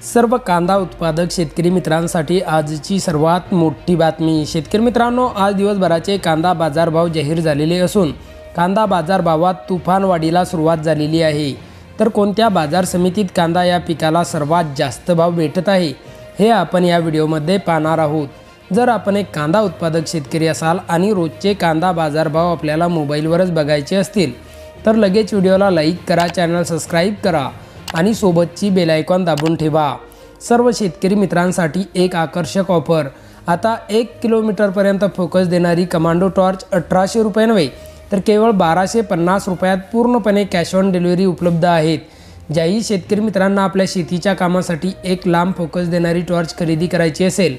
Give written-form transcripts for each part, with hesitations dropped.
सर्व कांदा उत्पादक शेतकरी मित्रांसाठी आजची सर्वात मोठी बातमी। शेतकरी मित्रांनो, आज दिवसभराचे कांदा बाजारभाव जाहीर झालेले असून कांदा बाजारभावात तुफानवाढीला सुरुवात झालेली आहे। तर कोणत्या बाजार समितीत कांदा या पिकाला सर्वात जास्त भाव भेटत आहे हे आपण या व्हिडिओमध्ये पाहणार आहोत। जर आपण एक कांदा उत्पादक शेतकरी असाल आणि रोजचे कांदा बाजारभाव आपल्याला मोबाईलवरच बघायचे असतील तर लगेच व्हिडिओला लाईक करा, चॅनल सबस्क्राईब करा आणि सोबतची बेल आयकॉन दाबून ठेवा। सर्व शेतकरी मित्रांसाठी एक आकर्षक ऑफर। आता 1 किलोमीटरपर्यंत फोकस देणारी कमांडो टॉर्च 1800 रुपये नव्हे तर केवळ 1250 रुपयात पूर्णपणे कॅश ऑन डिलिव्हरी उपलब्ध आहेत। ज्याही शेतकरी मित्रांना आपल्या शेतीच्या कामासाठी एक लांब फोकस देणारी टॉर्च खरेदी करायची असेल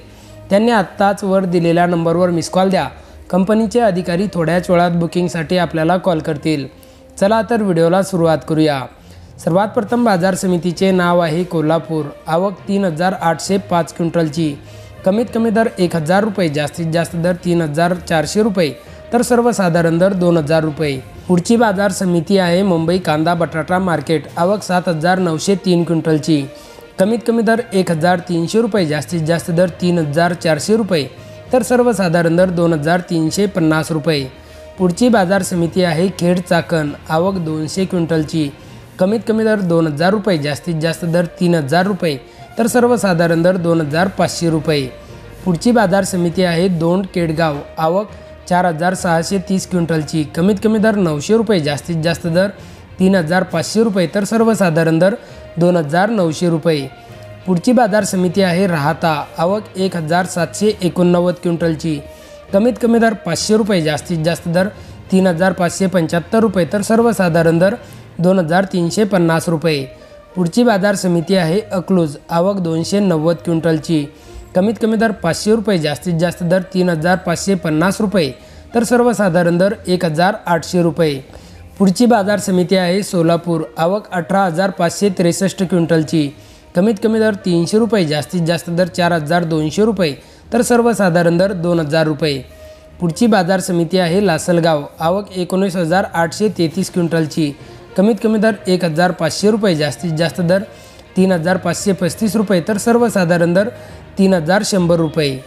त्यांनी आत्ताच वर दिलेल्या नंबरवर मिस कॉल द्या। कंपनीचे अधिकारी थोड्याच वेळात बुकिंगसाठी आपल्याला कॉल करतील। चला तर व्हिडिओला सुरुवात करूया। सर्वात प्रथम बाजार समितीचे नाव आहे कोल्हापूर। आवक 3805 क्विंटलची। कमीत कमी दर 1000 रुपये, जास्तीत जास्त दर 3400 रुपये तर सर्वसाधारण दर 2000 रुपये। पुढची बाजार समिती आहे मुंबई कांदा बटाटा मार्केट। आवक 7903 क्विंटलची। कमीत कमी दर 1300 रुपये, जास्तीत जास्त दर 3400 रुपये तर सर्वसाधारण दर 2350 रुपये। पुढची बाजार समिती आहे खेड चाकण। आवक 200 क्विंटलची। कमीत कमी दर 2000 रुपये, जास्तीत जास्त दर 3000 रुपये तर सर्वसाधारण दर 2500 रुपये। पुढची बाजार समिती आहे दोंड केडगाव। आवक 4630 क्विंटलची। कमीत कमी दर 900 रुपये, जास्तीत जास्त दर 3500 रुपये तर सर्वसाधारण दर 2900 रुपये। पुढची बाजार समिती आहे राहता। आवक 1789 क्विंटलची। कमीत कमी दर 500 रुपये, जास्तीत जास्त दर 3575 रुपये तर सर्वसाधारण दर 2350 रुपये। पुढची बाजार समिती आहे अकलूज। आवक 290 क्विंटलची। कमीत कमी दर 500 रुपये, जास्तीत जास्त दर 3550 रुपये तर सर्वसाधारण दर 1800 रुपये। पुढची बाजार समिती आहे सोलापूर। आवक 18563 क्विंटलची। कमीत कमी दर 300 रुपये, जास्तीत जास्त दर 4200 रुपये तर सर्वसाधारण दर 2000 रुपये। पुढची बाजार समिती आहे लासलगाव। आवक 19833 क्विंटलची। कमीत कमी दर 1500 रुपये, जास्तीत जास्त दर 3535 रुपये तर सर्वसाधारण दर 3100 रुपये।